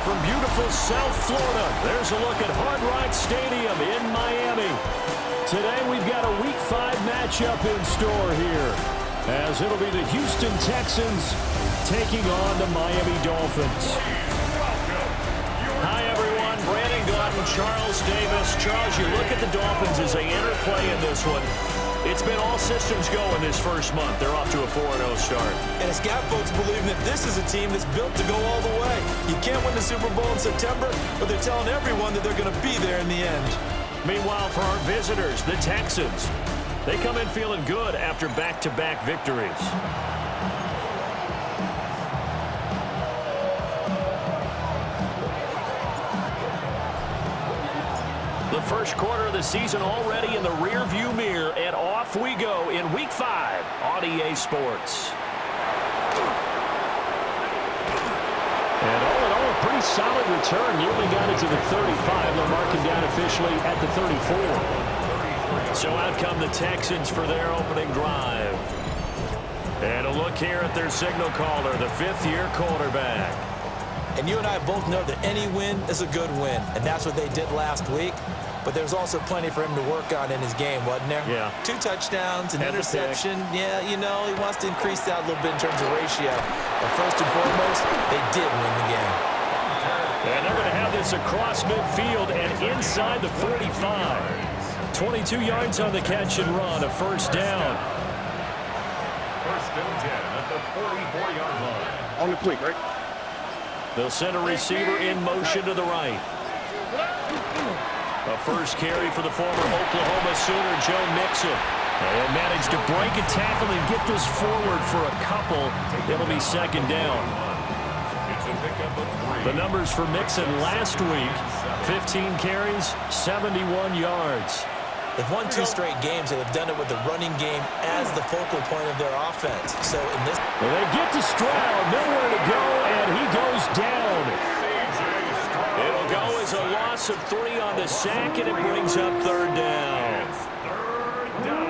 from beautiful South Florida, there's a look at Hard Rock Stadium in Miami. Today we've got a Week 5 matchup in store here, as it'll be the Houston Texans taking on the Miami Dolphins. Hi everyone, Brandon Gordon, Charles Davis. Charles, you look at the Dolphins as they enter play in this one. It's been all systems going this first month. They're off to a 4-0 start. And it's got folks believing that this is a team that's built to go all the way. You can't win the Super Bowl in September, but they're telling everyone that they're going to be there in the end. Meanwhile, for our visitors, the Texans, they come in feeling good after back-to-back victories. The first quarter of the season already in the rear-view mirror, and off we go in Week 5 on EA Sports. And all in all, a pretty solid return. Nearly got it to the 35. They're marking down officially at the 34. So out come the Texans for their opening drive. And a look here at their signal caller, the fifth-year quarterback. And you and I both know that any win is a good win, and that's what they did last week. But there's also plenty for him to work on in his game, wasn't there? Yeah. 2 touchdowns, an interception. Yeah, you know, he wants to increase that a little bit in terms of ratio. But first and foremost, they did win the game. And they're going to have this across midfield and inside the 45. 22 yards on the catch and run, a first down. First and 10 at the 44-yard line. On the quick, right? They'll send a receiver in motion to the right. A first carry for the former Oklahoma Sooner, Joe Mixon. And managed to break a tackle and get this forward for a couple. It'll be second down. The numbers for Mixon last week, 15 carries, 71 yards. They've won 2 straight games and have done it with the running game as the focal point of their offense. So in this, well, they get to Stroud, nowhere to go, and he goes down. It'll go as a loss of 3 on the sack, and it brings up third down.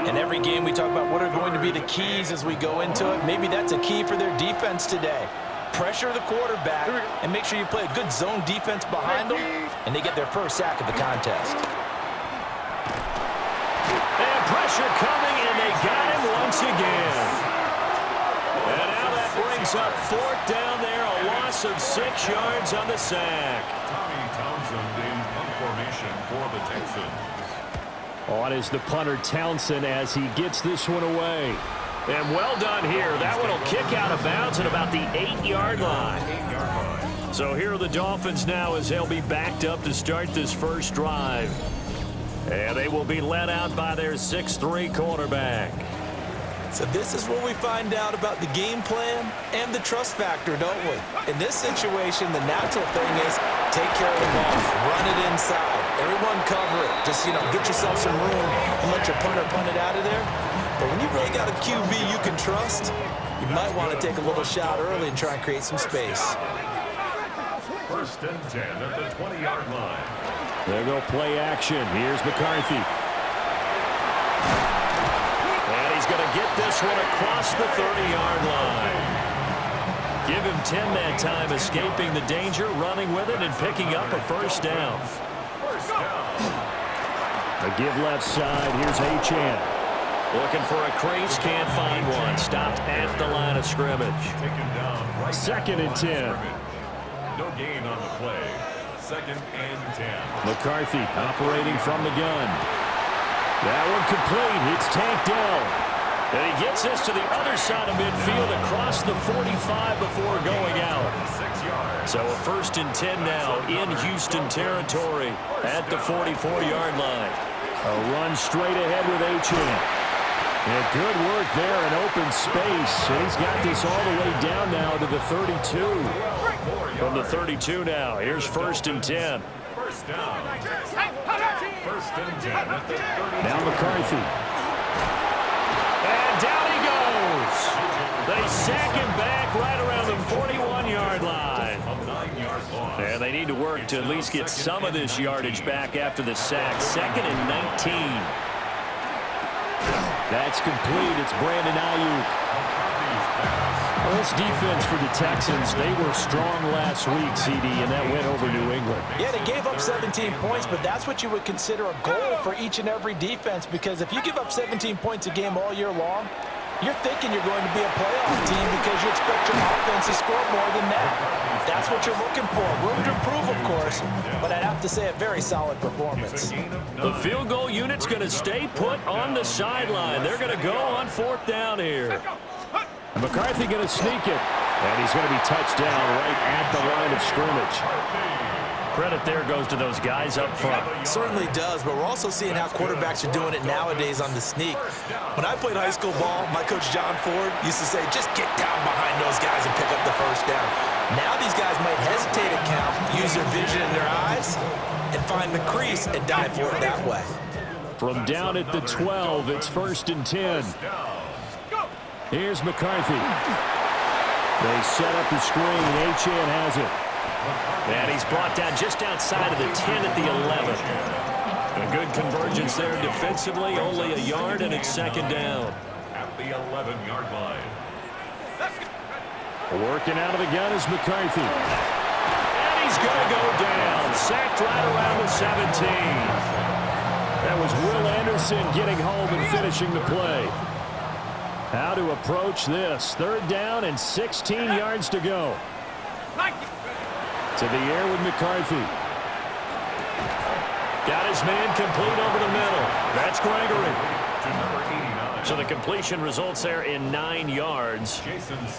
in every game we talk about what are going to be the keys as we go into it. Maybe that's a key for their defense today. Pressure the quarterback and make sure you play a good zone defense behind them, and they get their first sack of the contest. And pressure coming, and they got him once again. And now that brings up fourth down there, a loss of 6 yards on the sack. Tommy Townsend in punt formation for the Texans. On is the punter Townsend as he gets this one away. And well done here. That one will kick out of bounds at about the 8-yard line. So here are the Dolphins now as they'll be backed up to start this first drive. And they will be led out by their 6'3" quarterback. So this is where we find out about the game plan and the trust factor, don't we? In this situation, the natural thing is take care of the ball, run it inside, everyone cover it. Just, get yourself some room and let your punter punt it out of there. But when you really got a QB you can trust, you might want to take a little shot early and try and create some space. First and 10 at the 20-yard line. There go play action. Here's McCarthy. And he's going to get this one across the 30-yard line. Give him 10 that time, escaping the danger, running with it, and picking up a first down. A give left side. Here's Achane. Looking for a crease, can't find one. Stopped at the line of scrimmage. Taken down right. Second and 10. No gain on the play. Second and 10. McCarthy operating from the gun. That one complete. It's tanked down. And he gets this to the other side of midfield across the 45 before going out. 6 yards. So a first and 10 now in Houston territory at the 44-yard line. A run straight ahead with Achane. And good work there in open space. And he's got this all the way down now to the 32. From the 32 now, here's first and 10. First down. First and 10 at the 32. Now McCarthy. And down he goes. They sack him back right around the 41-yard line. A 9-yard loss. And they need to work to at least get some of this yardage back after the sack. Second and 19. That's complete. It's Brandon Ayuk. Well, this defense for the Texans, they were strong last week, CD, and that went over New England. Yeah, they gave up 17 points, but that's what you would consider a goal for each and every defense, because if you give up 17 points a game all year long, you're thinking you're going to be a playoff team because you expect your offense to score more than that. That's what you're looking for. Room to improve, of course, but I'd have to say a very solid performance. The field goal unit's going to stay put on the sideline. They're going to go on 4th down here. And McCarthy going to sneak it, and he's going to be touched down right at the line of scrimmage. Credit there goes to those guys up front. Certainly does, but we're also seeing how quarterbacks are doing it nowadays on the sneak. When I played high school ball, my coach John Ford used to say, just get down behind those guys and pick up the first down. Now these guys might hesitate to count, use their vision in their eyes, and find the crease and dive for it that way. From down at the 12, it's 1st and 10. Here's McCarthy. They set up the screen. Achane has it. And he's brought down just outside of the 10 at the 11. A good convergence there defensively, only a yard, and it's 2nd down. At the 11-yard line. Working out of the gun is McCarthy. And he's going to go down. Sacked right around the 17. That was Will Anderson getting home and finishing the play. How to approach this. 3rd down and 16 yards to go. To the air with McCarthy. Got his man complete over the middle. That's Gregory. So the completion results there in 9 yards.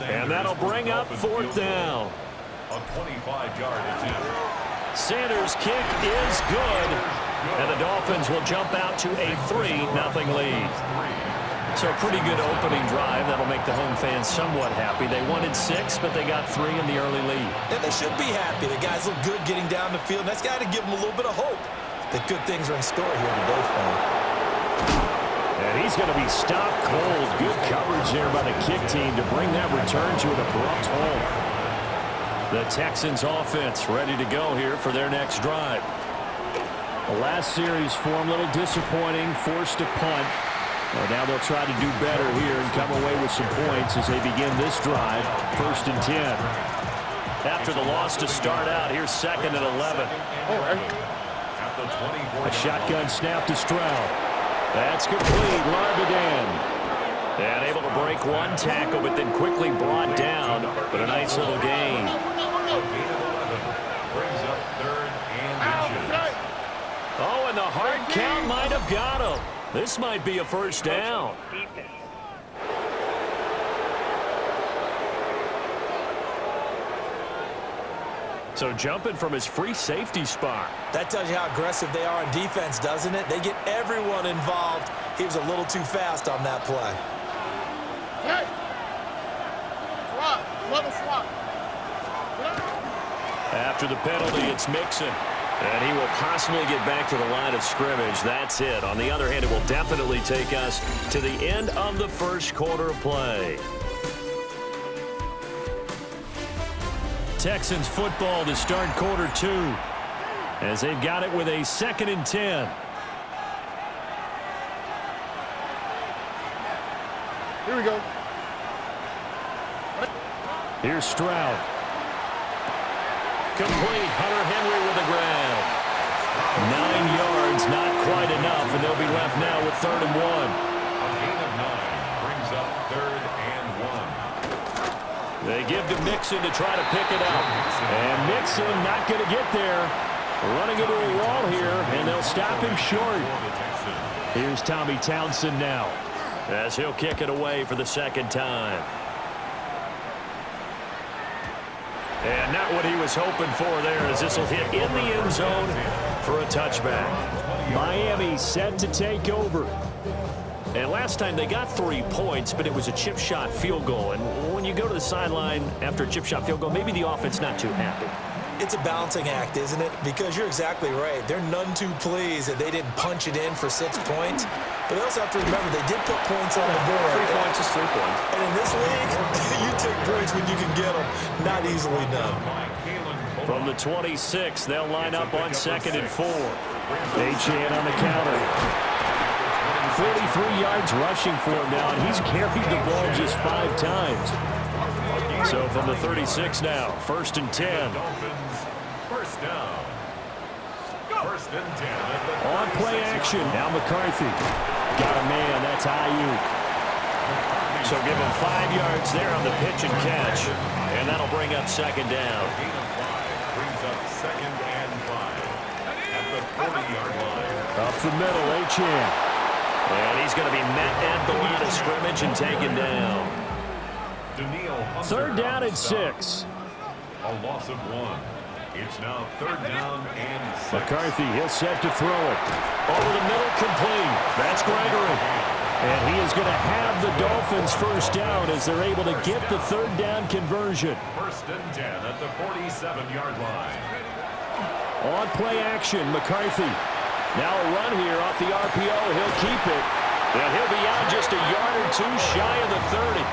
And that'll bring up 4th down. A 25-yard attempt. Sanders' kick is good. And the Dolphins will jump out to a 3-0 lead. So a pretty good opening drive. That'll make the home fans somewhat happy. They wanted 6, but they got 3 in the early lead. And they should be happy. The guys look good getting down the field. That's got to give them a little bit of hope that good things are in store here today for them. And he's going to be stopped cold. Good coverage there by the kick team to bring that return to an abrupt halt. The Texans offense ready to go here for their next drive. The last series for them, a little disappointing, forced to punt. Well, now they'll try to do better here and come away with some points as they begin this drive. 1st and 10. After the loss to start out, here's 2nd and 11. A shotgun snap to Stroud. That's complete. Larvidan. And able to break one tackle, but then quickly brought down. But a nice little gain. Brings up 3rd and inches. Oh, and the hard count might have got him. This might be a 1st down. So jumping from his free safety spot. That tells you how aggressive they are on defense, doesn't it? They get everyone involved. He was a little too fast on that play. Hey! Swap. Level swap. After the penalty, it's Mixon. And he will possibly get back to the line of scrimmage. That's it. On the other hand, it will definitely take us to the end of the 1st quarter of play. Texans football to start quarter 2 as they've got it with a 2nd and 10. Here we go. Here's Stroud. Complete. Hunter Henry with the grab. 9 yards, not quite enough, and they'll be left now with 3rd and 1. A gain of 9 brings up 3rd and 1. They give to Mixon to try to pick it up. And Mixon not going to get there. Running into a wall here, and they'll stop him short. Here's Tommy Townsend now as he'll kick it away for the 2nd time. And not what he was hoping for there, as this will hit in the end zone for a touchback. Miami set to take over. And last time they got 3 points, but it was a chip shot field goal. And when you go to the sideline after a chip shot field goal, maybe the offense not too happy. It's a balancing act, isn't it? Because you're exactly right. They're none too pleased that they didn't punch it in for 6 points. But they also have to remember they did put points on the board. 3 points is 3 points. And in this league, you take points when you can get them. Not easily done. From the 26, they'll line up on 2nd and 4. Achane on the counter. 43 yards rushing for him now, and he's carried the ball just 5 times. from the 36 now. 1st and 10. Dolphins, first down. First and 10. On play action. Now McCarthy. Got a man. That's Ayuk. So give him 5 yards there on the pitch and catch. And that'll bring up 2nd down. Gain of 5 brings up 2nd and 5 at the 40-yard line. Up the middle, Achane. And he's going to be met at the line of scrimmage and taken down. 3rd down and 6. A loss of 1. It's now 3rd down and 6. McCarthy, he'll set to throw it. Over the middle, complete. That's Gregory. And he is going to have the Dolphins first down as they're able to get the 3rd down conversion. 1st and 10 at the 47-yard line. On play action, McCarthy. Now a run here off the RPO. He'll keep it. And he'll be out just a yard or 2 shy of the 30.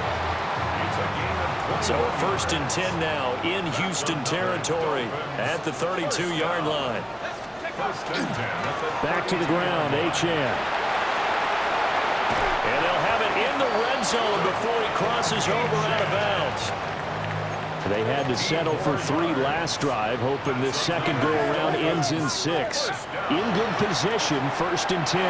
It's a gain of 20. So 1st and 10 now in Houston territory at the 32-yard line. 1st and 10 at the Back to the ground, Achane. And they'll have it in the red zone before he crosses over out of bounds. They had to settle for 3 last drive, hoping this second go-around ends in 6. In good position, 1st and 10.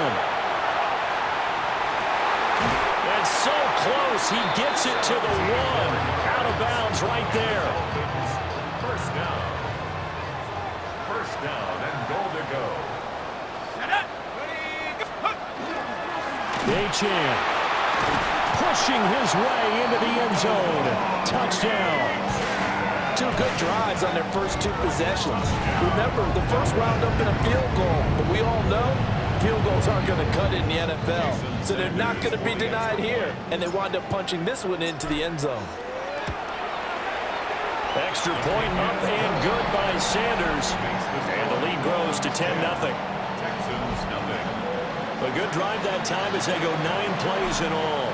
And so close, he gets it to the 1. Out of bounds right there. First down. First down and goal to go. Achane pushing his way into the end zone. Touchdown. 2 good drives on their first 2 possessions. Remember, the first wound up in a field goal, but we all know field goals aren't going to cut it in the NFL, so they're not going to be denied here, and they wind up punching this one into the end zone. Extra point up and good by Sanders, and the lead grows to 10-0. Texans nothing. A good drive that time as they go 9 plays in all.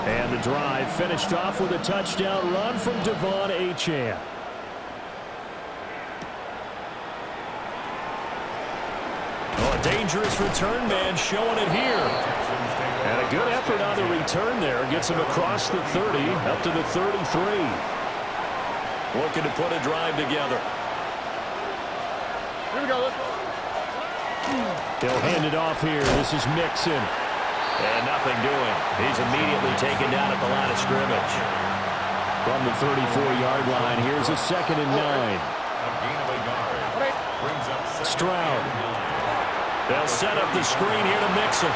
And the drive finished off with a touchdown run from Devon Achane. Oh, a dangerous return man showing it here. And a good effort on the return there. Gets him across the 30, up to the 33. Looking to put a drive together. Here we go. Let's go. He'll hand it off here. This is Mixon. And nothing doing. He's immediately taken down at the line of scrimmage. From the 34-yard line, here's a 2nd and 9. A gain of a yard. Brings up Stroud. They'll set up the screen here to Mixon.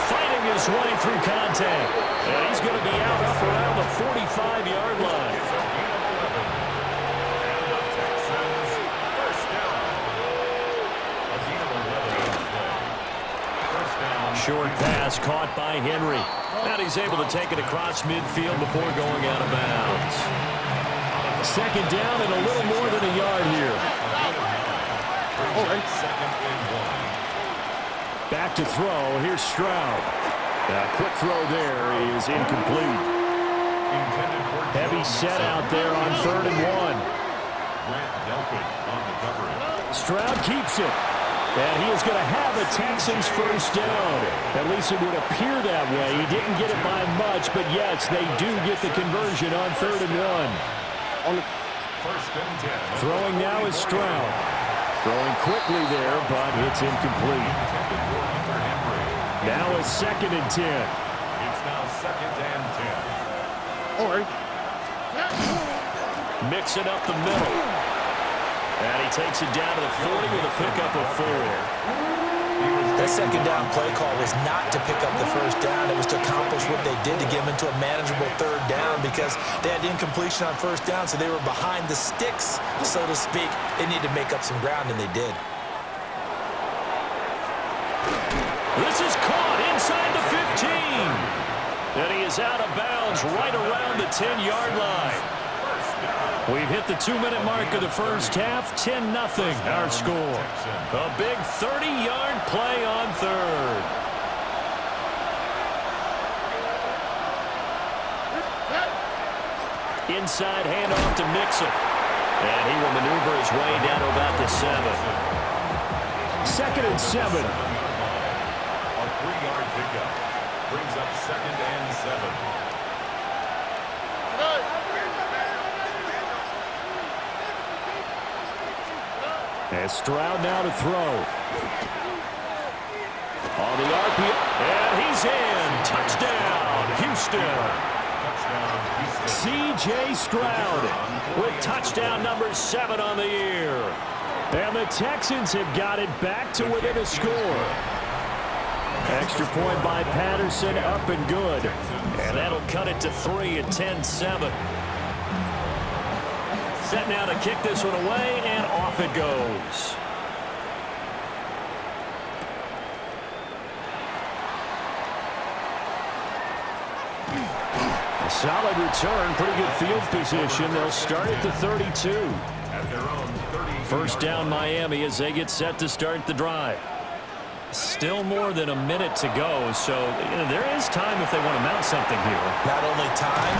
Fighting his way through contact. And he's going to be out up around the 45-yard line. It's a gain of 11. And the Texans first down. A gain of 11 on the play. First down. Short pass caught by Henry. And he's able to take it across midfield before going out of bounds. 2nd down and a little more than a yard here. Second and 1. Back to throw. Here's Stroud. A quick throw there is incomplete. Heavy set out there on 3rd and 1. Grant Delpit on the coverage. Stroud keeps it. And he is going to have a Texans first down. At least it would appear that way. He didn't get it by much, but yes, they do get the conversion on 3rd and 1. First and 10. Throwing now is Stroud. Throwing quickly there, but it's incomplete. Now a 2nd and 10. It's now 2nd and 10. All right. Mix it up the middle. And he takes it down to the 40 with a pickup of 4. That 2nd down play call was not to pick up the first down. It was to accomplish what they did to get them into a manageable 3rd down because they had incompletion on 1st down, so they were behind the sticks, so to speak. They needed to make up some ground, and they did. This is caught inside the 15. And he is out of bounds right around the 10-yard line. We've hit the 2-minute mark of the first half. 10-0 our score. A big 30-yard play on 3rd. Inside handoff to Mixon. And he will maneuver his way down to about the 7. 2nd and 7. A 3-yard pickup. Brings up 2nd and 7. And Stroud now to throw. On the RPO, and he's in. Touchdown, Houston. C.J. Stroud with touchdown number 7 on the year. And the Texans have got it back to within a score. Extra point by Patterson, up and good. And that'll cut it to 3 at 10-7. Set now to kick this one away, and off it goes. A solid return, pretty good field position. They'll start at the 32. First down Miami as they get set to start the drive. Still more than a minute to go, so there is time if they want to mount something here. Not only time,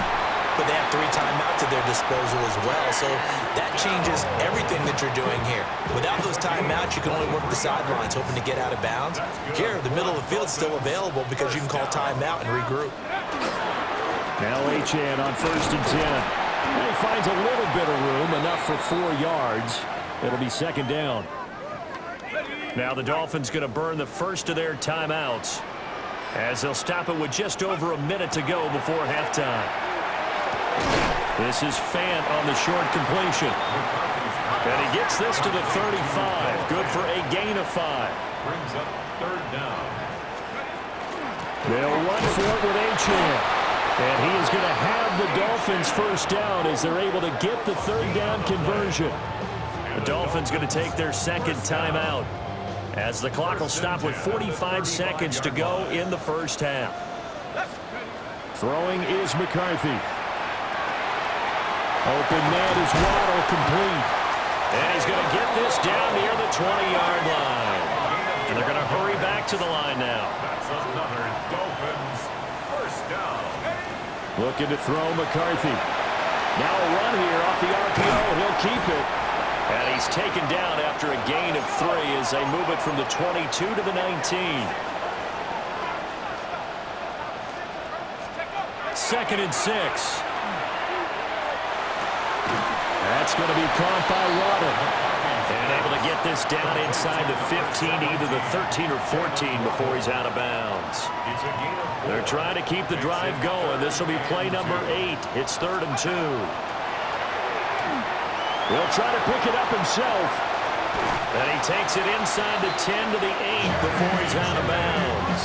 but they have 3 timeouts at their disposal as well, so that changes everything that you're doing here. Without those timeouts, you can only work the sidelines, hoping to get out of bounds. Here, the middle of the field is still available because you can call timeout and regroup. Now Achane on 1st and 10. And he finds a little bit of room, enough for 4 yards. It'll be 2nd down. Now the Dolphins going to burn the first of their timeouts as they'll stop it with just over a minute to go before halftime. This is Fant on the short completion. And he gets this to the 35. Good for a gain of 5. Brings up 3rd down. They'll run for it with Achane. And he is going to have the Dolphins first down as they're able to get the 3rd down conversion. The Dolphins going to take their 2nd timeout as the clock will stop with 45 seconds to go in the first half. Throwing is McCarthy. Open net is Waddle, complete. And he's going to get this down near the 20-yard line. And they're going to hurry back to the line now. That's another Dolphins first down. Looking to throw McCarthy. Now a run here off the RPO. He'll keep it. And he's taken down after a gain of 3 as they move it from the 22 to the 19. 2nd and 6. That's going to be caught by Waddle. And able to get this down inside the 15, either the 13 or 14 before he's out of bounds. They're trying to keep the drive going. This will be play number 8. It's 3rd and 2. He'll try to pick it up himself. And he takes it inside the 10 to the 8 before he's out of bounds.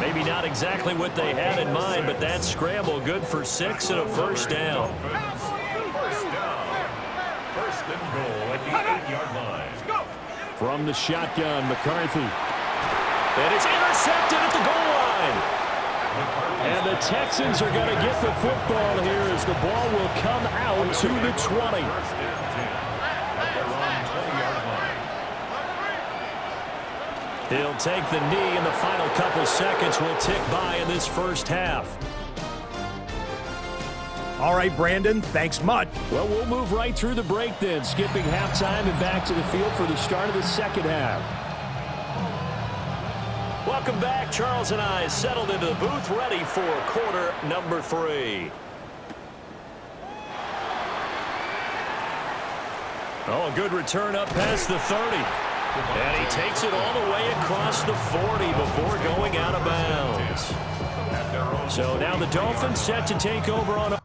Maybe not exactly what they had in mind, but that scramble good for 6 and a first down. First and goal at the 8-yard line. From the shotgun, McCarthy. And it's intercepted at the goal line. And the Texans are going to get the football here as the ball will come out to the 20. First and 10 at their own 20-yard line. He'll take the knee, and the final couple seconds will tick by in this first half. All right, Brandon, thanks much. Well, we'll move right through the break then, skipping halftime and back to the field for the start of the second half. Welcome back. Charles and I settled into the booth, ready for quarter number 3. Oh, a good return up past the 30. And he takes it all the way across the 40 before going out of bounds. So now the Dolphins set to take over on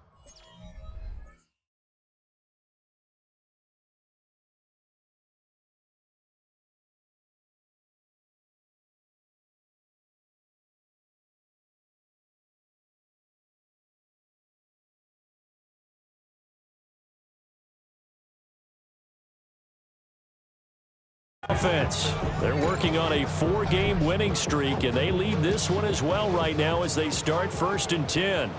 offense. They're working on a 4-game winning streak, and they lead this one as well right now as they start 1st and 10.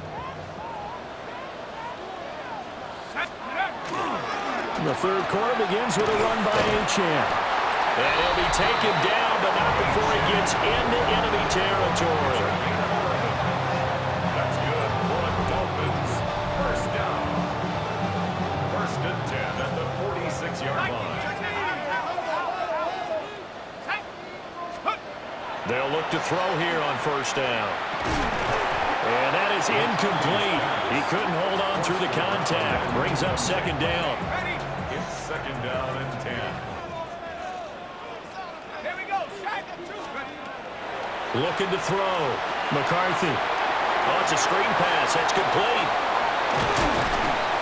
The third quarter begins with a run by Achane. And he'll be taken down, but not before he gets into enemy territory. That's good for the Dolphins. First down. 1st and 10 at the 46-yard line. They'll look to throw here on 1st down. And that is incomplete. He couldn't hold on through the contact. Brings up 2nd down. It's 2nd down and 10. Looking to throw. McCarthy. Oh, it's a screen pass. That's complete.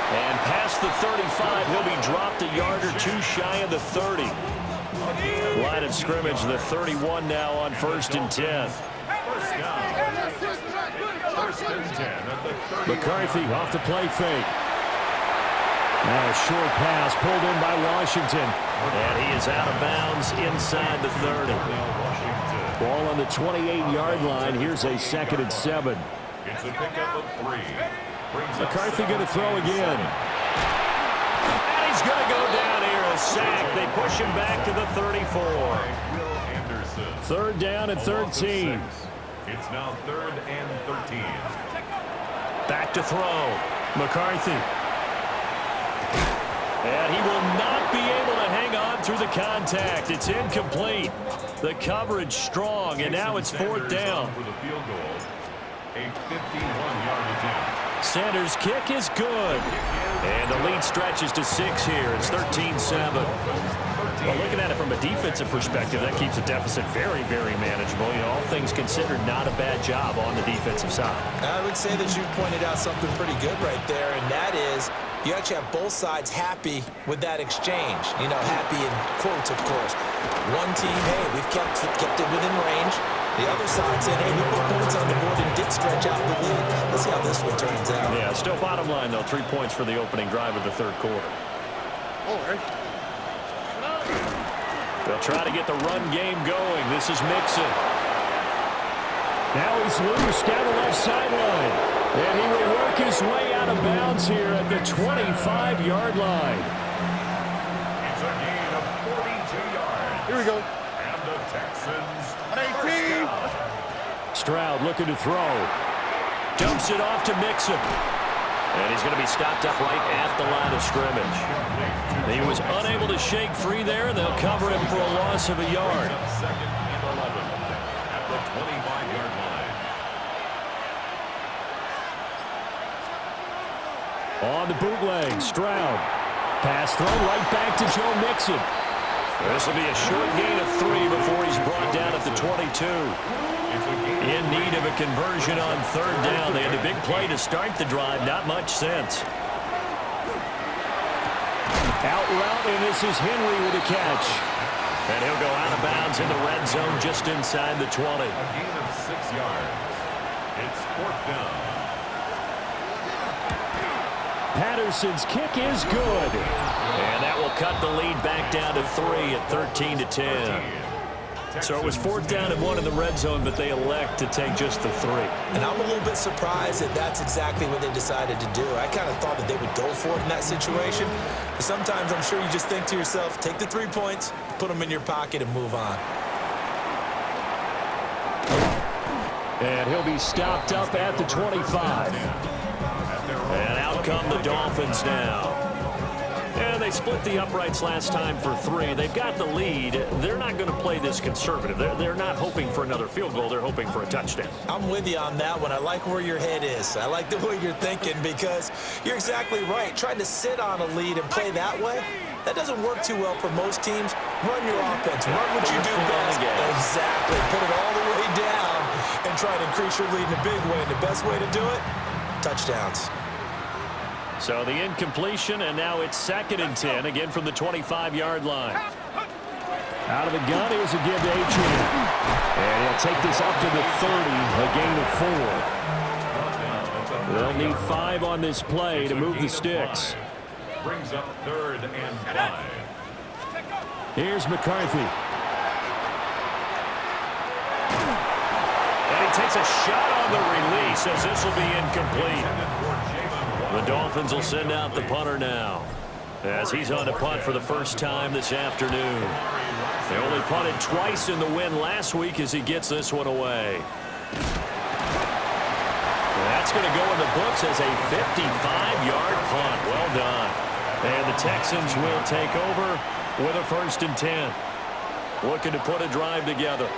And past the 35, he'll be dropped a yard or two shy of the 30. Line of scrimmage, the 31 now on 1st and 10. First down. First and 10 at the 30. McCarthy off the play fake. Now a short pass pulled in by Washington. And he is out of bounds inside the 30. Ball on the 28-yard line. Here's a 2nd and 7. It's a pickup of 3. McCarthy going to throw again. And he's going to go down here. A sack. They push him back to the 34. Third down and 13. It's now 3rd and 13. Back to throw. McCarthy. And he will not be able to hang on through the contact. It's incomplete. The coverage strong, and now it's 4th down. For the field goal, a 51-yard attempt. Sanders' kick is good. And the lead stretches to 6 here. It's 13-7. Well, looking at it from a defensive perspective, that keeps the deficit very, very manageable. You know, all things considered, not a bad job on the defensive side. I would say that you've pointed out something pretty good right there, and that is you actually have both sides happy with that exchange. You know, happy in quotes, of course. One team, hey, we've kept it within range. The other side saying, hey, we put points on the board and did stretch out the lead. Let's see how this one turns out. Yeah, still bottom line, though, 3 points for the opening drive of the 3rd quarter. They'll try to get the run game going. This is Mixon. Now he's loose down the left sideline. And he will work his way out of bounds here at the 25-yard line. It's a gain of 42 yards. Here we go. And the Texans. 18. Stroud looking to throw. Dumps it off to Mixon. And he's going to be stopped up right at the line of scrimmage. He was unable to shake free there, and they'll cover him for a loss of a yard. 2nd and 11 at the 25-yard line. On the bootleg, Stroud. Pass throw right back to Joe Mixon. This will be a short gain of 3 before he's brought down at the 22. In need of a conversion on 3rd down. They had a big play to start the drive. Not much sense. Out route, and this is Henry with a catch. And he'll go out of bounds in the red zone just inside the 20. A gain of 6 yards. It's 4th down. Patterson's kick is good. And that will cut the lead back down to 3 at 13-10. So it was 4th down and 1 in the red zone, but they elect to take just the 3. And I'm a little bit surprised that that's exactly what they decided to do. I kind of thought that they would go for it in that situation. But sometimes I'm sure you just think to yourself, take the 3 points, put them in your pocket, and move on. And he'll be stopped up at the 25. And out come the Dolphins now. And they split the uprights last time for 3. They've got the lead. They're not going to play this conservative. They're not hoping for another field goal. They're hoping for a touchdown. I'm with you on that one. I like where your head is. I like the way you're thinking because you're exactly right. Trying to sit on a lead and play that way, that doesn't work too well for most teams. Run your offense. Run what you do best. Exactly. Put it all the way down and try to increase your lead in a big way. And the best way to do it, touchdowns. So the incompletion, and now it's 2nd and 10, again from the 25-yard line. Out of the gun, here's a give to Adrian. And he'll take this up to the 30, a gain of 4. They'll need 5 on this play to move the sticks. Brings up 3rd and 5. Here's McCarthy. And he takes a shot on the release as this will be incomplete. The Dolphins will send out the punter now as he's on to punt for the first time this afternoon. They only punted twice in the win last week as he gets this one away. That's going to go in the books as a 55-yard punt. Well done. And the Texans will take over with a 1st and 10. Looking to put a drive together.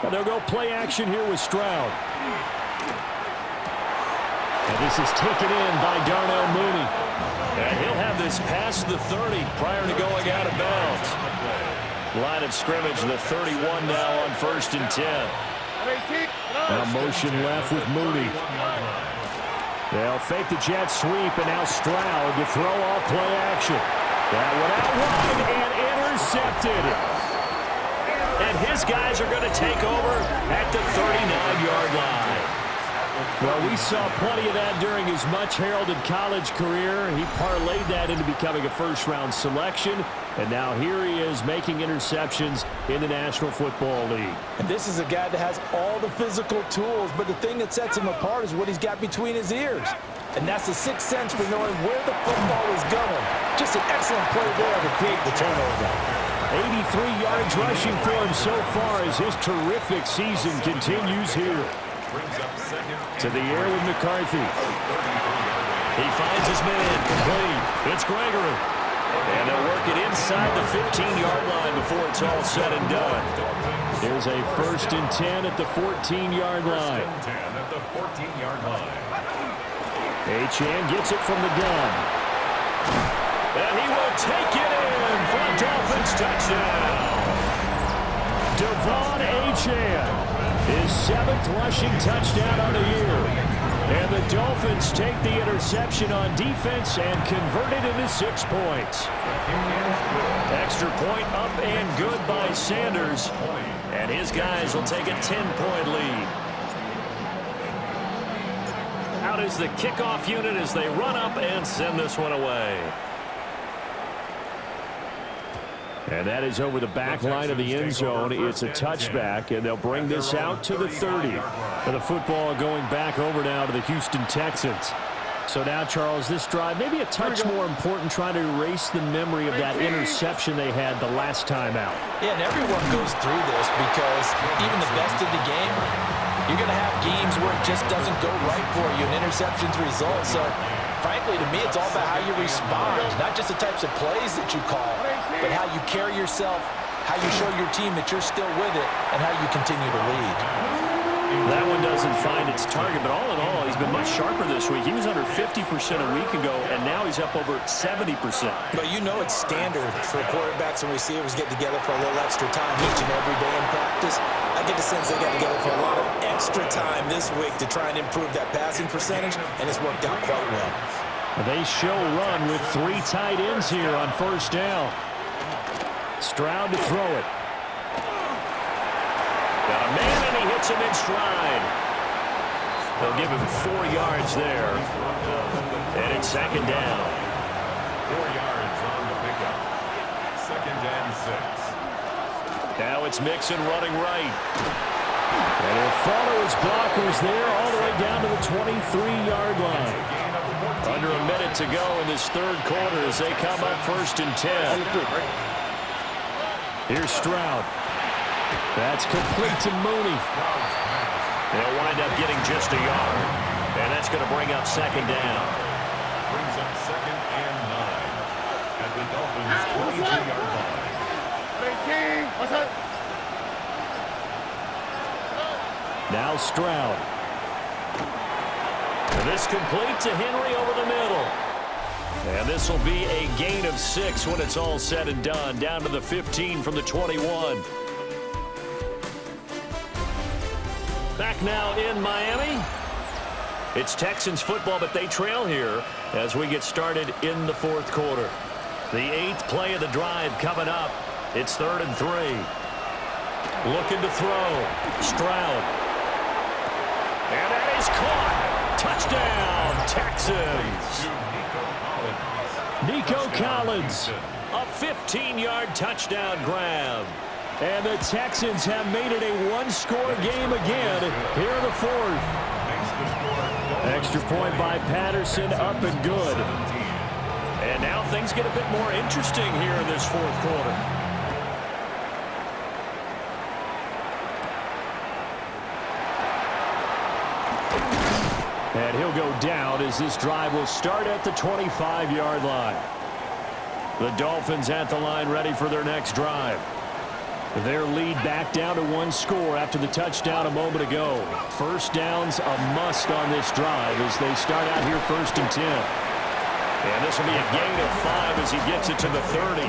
And they'll go play action here with Stroud. And this is taken in by Darnell Mooney. And he'll have this past the 30 prior to going out of bounds. Line of scrimmage, the 31 now on 1st and 10. Now motion left with Mooney. They'll fake the jet sweep, and now Stroud to throw off play action. That one out wide and intercepted. And his guys are going to take over at the 39-yard line. Well, we saw plenty of that during his much-heralded college career. He parlayed that into becoming a first-round selection, and now here he is making interceptions in the National Football League. And this is a guy that has all the physical tools, but the thing that sets him apart is what he's got between his ears. And that's the sixth sense for knowing where the football is going. Just an excellent play there to create the turnover. 83 yards rushing for him so far as his terrific season continues here. To the air with McCarthy. He finds his man complete. It's Gregory. And they'll work it inside the 15-yard line before it's all said and done. There's a 1st and 10 at the 14-yard line. Achane gets it from the gun. And he will take it in for a Dolphins touchdown. Devon Achane. His 7th rushing touchdown on the year. And the Dolphins take the interception on defense and convert it into 6 points. Extra point up and good by Sanders. And his guys will take a 10-point lead. Out is the kickoff unit as they run up and send this one away. And that is over the back line of the end zone. It's a touchback, and they'll bring this out to the 30. And the football going back over now to the Houston Texans. So now, Charles, this drive maybe a touch more important, trying to erase the memory of that interception they had the last time out. Yeah, and everyone goes through this because even the best of the game, you're going to have games where it just doesn't go right for you, and interceptions result. So, frankly, to me, it's all about how you respond, not just the types of plays that you call, but how you carry yourself, how you show your team that you're still with it, and how you continue to lead. That one doesn't find its target, but all in all, he's been much sharper this week. He was under 50% a week ago, and now he's up over 70%. But you know it's standard for quarterbacks and receivers get together for a little extra time each and every day in practice. I get the sense they got together for a lot of extra time this week to try and improve that passing percentage, and it's worked out quite well. They show run with 3 tight ends here on 1st down. Stroud to throw it. Got a man, and he hits him in stride. They'll give him 4 yards there. And it's 2nd down. 4 yards on the pickup. 2nd and 6. Now it's Mixon running right. And he'll follow his blockers there all the way down to the 23-yard line. Under a minute to go in this 3rd quarter as they come up 1st and 10. Here's Stroud. That's complete to Mooney. They'll wind up getting just a yard. And that's going to bring up 2nd down. Brings up 2nd and 9 at the Dolphins' 22-yard line. Now Stroud. And this complete to Henry over the middle. And this will be a gain of 6 when it's all said and done. Down to the 15 from the 21. Back now in Miami. It's Texans football, but they trail here as we get started in the 4th quarter. The 8th play of the drive coming up. It's 3rd and 3. Looking to throw. Stroud. And that is caught. Touchdown, Texans. Nico Collins, a 15-yard touchdown grab. And the Texans have made it a 1-score game again here in the 4th. Extra point by Patterson, up and good. And now things get a bit more interesting here in this 4th quarter. And he'll go down as this drive will start at the 25-yard line. The Dolphins at the line ready for their next drive. Their lead back down to one score after the touchdown a moment ago. First down's a must on this drive as they start out here 1st and 10. And this will be a gain of 5 as he gets it to the 30.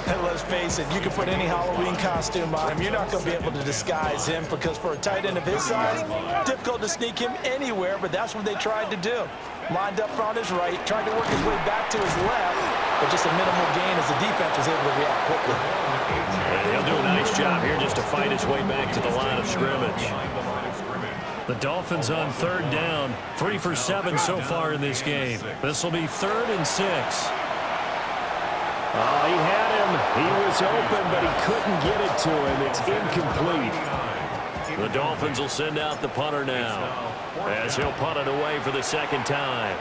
And let's face it, you can put any Halloween costume on him. You're not going to be able to disguise him because for a tight end of his size, difficult to sneak him anywhere, but that's what they tried to do. Lined up on his right, tried to work his way back to his left, but just a minimal gain as the defense was able to react quickly. And he'll do a nice job here just to fight his way back to the line of scrimmage. The Dolphins on 3rd down, 3 for 7 so far in this game. This will be 3rd and 6. Oh, he had him. He was open, but he couldn't get it to him. It's incomplete. The Dolphins will send out the punter now as he'll punt it away for the 2nd time.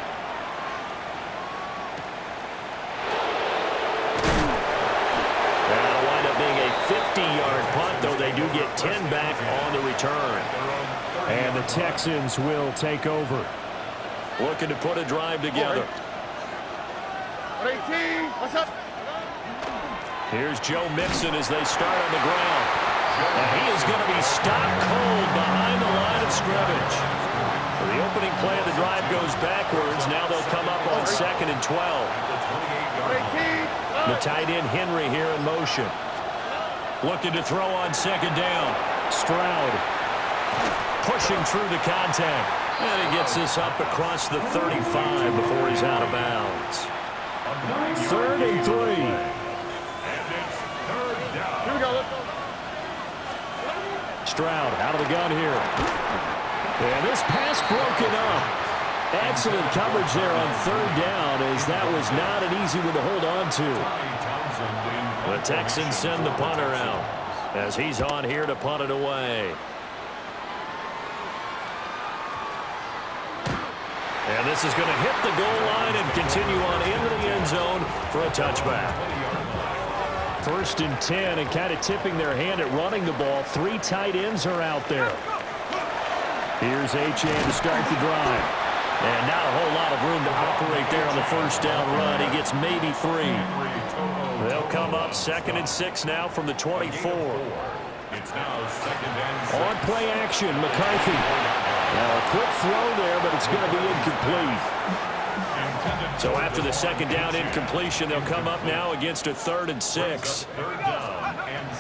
That'll wind up being a 50-yard punt, though they do get 10 back on the return. And the Texans will take over. Looking to put a drive together. 18, what's up? Here's Joe Mixon as they start on the ground. And he is going to be stopped cold behind the line of scrimmage. So the opening play of the drive goes backwards. Now they'll come up on 2nd and 12. The tight end Henry here in motion. Looking to throw on 2nd down. Stroud pushing through the contact. And he gets this up across the 35 before he's out of bounds. 3rd and 3. Here we go, let's go. Stroud out of the gun here. And this pass broken up. Excellent coverage there on 3rd down as that was not an easy one to hold on to. The Texans send the punter out as he's on here to punt it away. And this is going to hit the goal line and continue on into the end zone for a touchback. 1st and 10 and kind of tipping their hand at running the ball. 3 tight ends are out there. Here's Achane to start the drive. And not a whole lot of room to operate there on the 1st down run. He gets maybe 3. They'll come up 2nd and 6 now from the 24. It's now 2nd and 6. On play action, McCarthy. Now a quick throw there, but it's going to be incomplete. So after the 2nd down incompletion, they'll come up now against a 3rd and 6.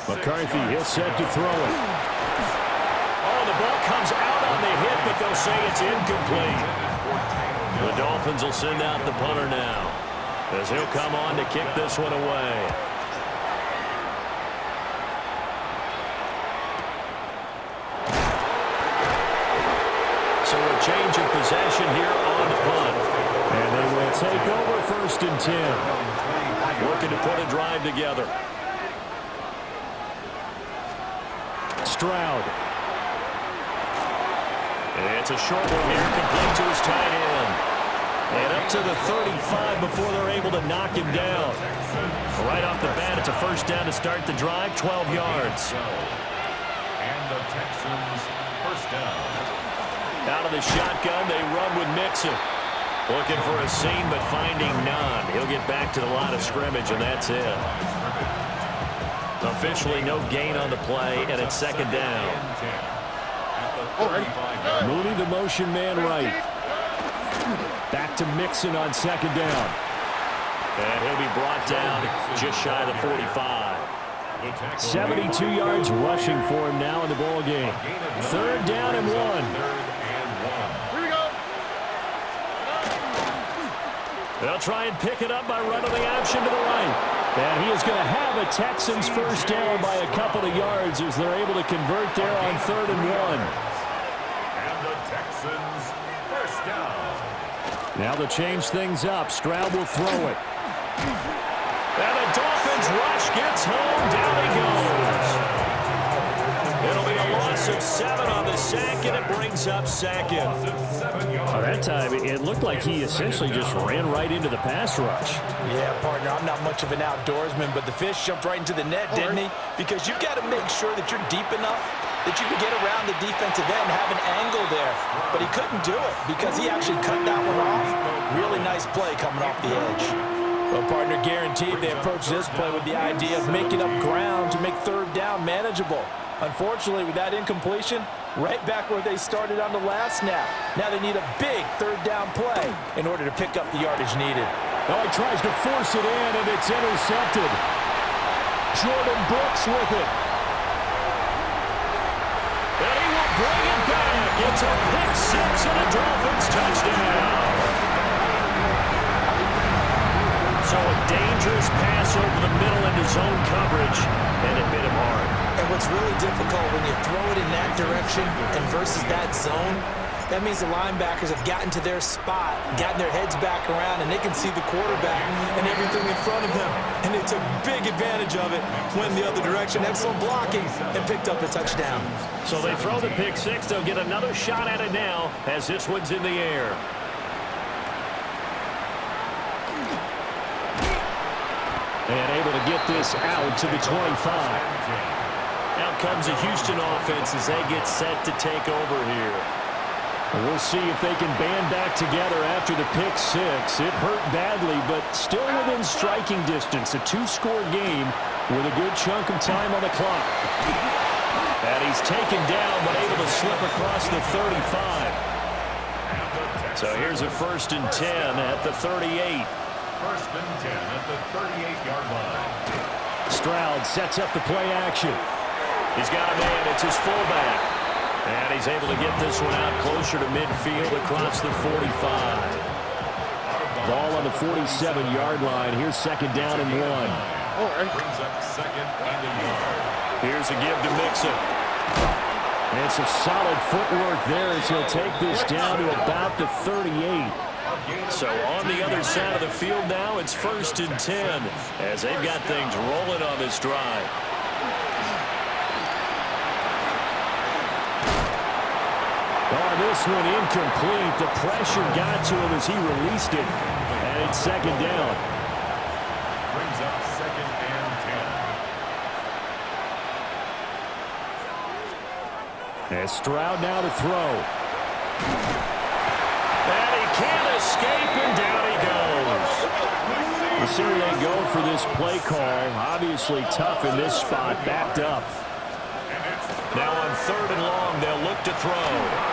McCarthy, he'll set to throw it. Oh, the ball comes out on the hit, but they'll say it's incomplete. The Dolphins will send out the punter now as he'll come on to kick this one away. So a change of possession here on the punt. And they will take over 1st and 10. Looking to put a drive together. Stroud. And it's a short one here, complete to his tight end. And up to the 35 before they're able to knock him down. Right off the bat, it's a 1st down to start the drive, 12 yards. And the Texans 1st down. Out of the shotgun, they run with Mixon. Looking for a seam, but finding none. He'll get back to the line of scrimmage, and that's it. Officially no gain on the play, and it's 2nd down. Mooney, the motion man right. Back to Mixon on 2nd down. And he'll be brought down just shy of the 45. 72 yards rushing for him now in the ball game. 3rd down and 1. Here we go. They'll try and pick it up by running the option to the right. And he is going to have a Texans 1st down by a couple of yards as they're able to convert there on 3rd and 1. And the Texans 1st down. Now they'll change things up. Stroud will throw it. And the Dolphins rush gets home. Down he goes. It'll be a loss of 7 on the sack, and it brings up 2nd. That time, it looked like he essentially just ran right into the pass rush. Yeah, partner, I'm not much of an outdoorsman, but the fish jumped right into the net, didn't he? Because you've got to make sure that you're deep enough that you can get around the defensive end, have an angle there. But he couldn't do it because he actually cut that one off. Really nice play coming off the edge. Well, partner, guaranteed they approach this play with the idea of making up ground to make third down manageable. Unfortunately, with that incompletion, right back where they started on the last snap. Now they need a big third down play in order to pick up the yardage needed. Oh, he tries to force it in, and it's intercepted. Jordan Brooks with it. And he will bring it back. It's a pick six and a Dolphins touchdown. So a dangerous pass over the middle into zone coverage, and it hit him hard. And what's really difficult when you throw it in that direction and versus that zone, that means the linebackers have gotten to their spot, gotten their heads back around, and they can see the quarterback and everything in front of them. And they took big advantage of it, went the other direction, excellent blocking, and picked up a touchdown. So they throw the pick six. They'll get another shot at it now as this one's in the air. And able to get this out to the 25. Out comes the Houston offense as they get set to take over here. We'll see if they can band back together after the pick six. It hurt badly, but still within striking distance. A two-score game with a good chunk of time on the clock. And he's taken down, but able to slip across the 35. So here's a 1st and 10 at the 38. 1st and 10 at the 38-yard line. Stroud sets up the play action. He's got a man. It's his fullback. And he's able to get this one out closer to midfield across the 45. Ball on the 47-yard line. Here's 2nd down and 1. Brings up 2nd and a yard. Here's a give to Mixon. And some solid footwork there as he'll take this down to about the 38. So on the other side of the field now, it's 1st and 10 as they've got things rolling on this drive. Oh, this one incomplete. The pressure got to him as he released it. And it's 2nd down. Brings up 2nd and 10. As Stroud now to throw. And he can't escape, and down he goes. We'll see where they go for this play call. Obviously tough in this spot, backed up. Now on 3rd and long, they'll look to throw.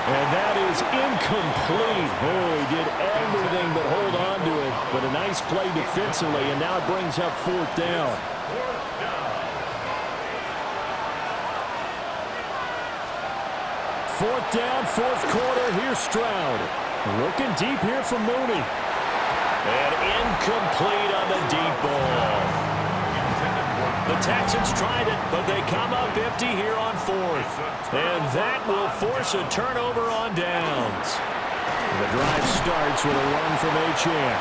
And that is incomplete. Oh, he did everything but hold on to it. But a nice play defensively, and now it brings up 4th down. 4th down, 4th quarter. Here's Stroud. Looking deep here for Mooney. And incomplete on the deep ball. The Texans tried it, but they come up empty here on 4th. And that will force a turnover on downs. The drive starts with a run from Achane.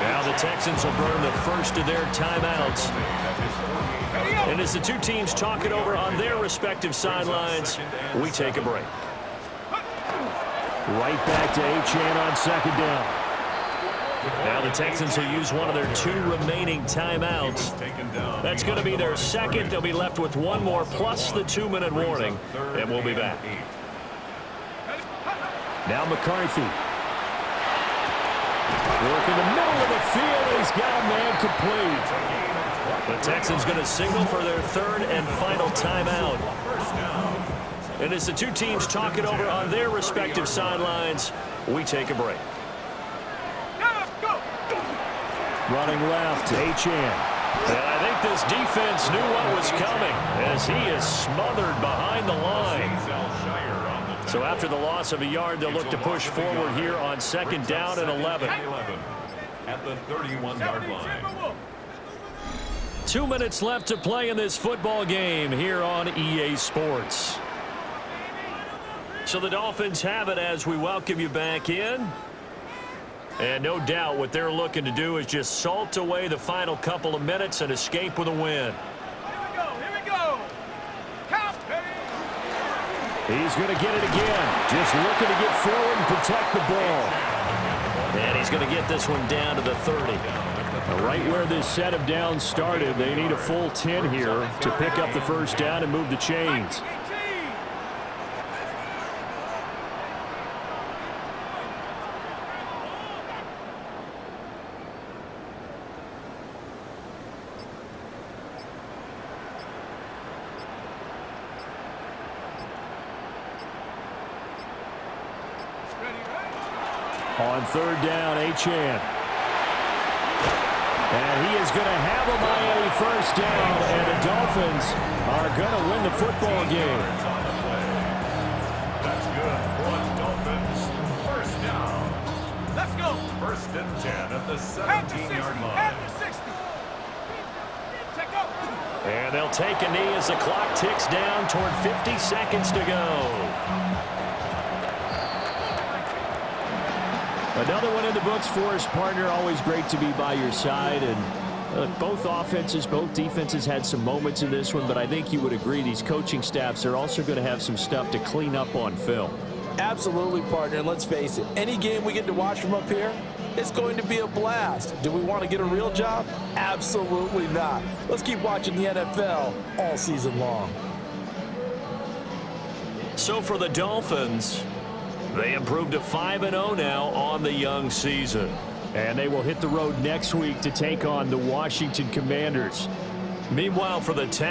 Now the Texans will burn the first of their timeouts. And as the two teams talk it over on their respective sidelines, we take a break. Right back to Achane on 2nd down. Now the Texans will use one of their 2 remaining timeouts. That's going to be their 2nd. They'll be left with 1 more plus the 2-minute warning, and we'll be back. Now McCarthy. Work in the middle of the field. He's got a man complete. The Texans going to signal for their 3rd and final timeout. And as the two teams talk it over on their respective sidelines, we take a break. Running left, Achane. And I think this defense knew what was coming as he is smothered behind the line. So after the loss of a yard, they'll look to push forward here on 2nd down and 11. At the 31-yard line. 2 minutes left to play in this football game here on EA Sports. So the Dolphins have it as we welcome you back in. And no doubt what they're looking to do is just salt away the final couple of minutes and escape with a win. Here we go. Count. He's going to get it again. Just looking to get forward and protect the ball. And he's going to get this one down to the 30. Right where this set of downs started, they need a full 10 here to pick up the 1st down and move the chains. On third down, Achane. And he is going to have a Miami first down, and the Dolphins are going to win the football game. That's good for the Dolphins. First down. Let's go. First and 10 at the Half to 60. 17-yard line. Half to 60. Check up. And they'll take a knee as the clock ticks down toward 50 seconds to go. Another one in the books for his partner. Always great to be by your side. And both offenses, both defenses had some moments in this one, but I think you would agree these coaching staffs are also going to have some stuff to clean up on film. Absolutely, partner. And let's face it, any game we get to watch from up here, it's going to be a blast. Do we want to get a real job? Absolutely not. Let's keep watching the NFL all season long. So for the Dolphins, they improved to 5-0 now on the young season. And they will hit the road next week to take on the Washington Commanders. Meanwhile, for the Texans,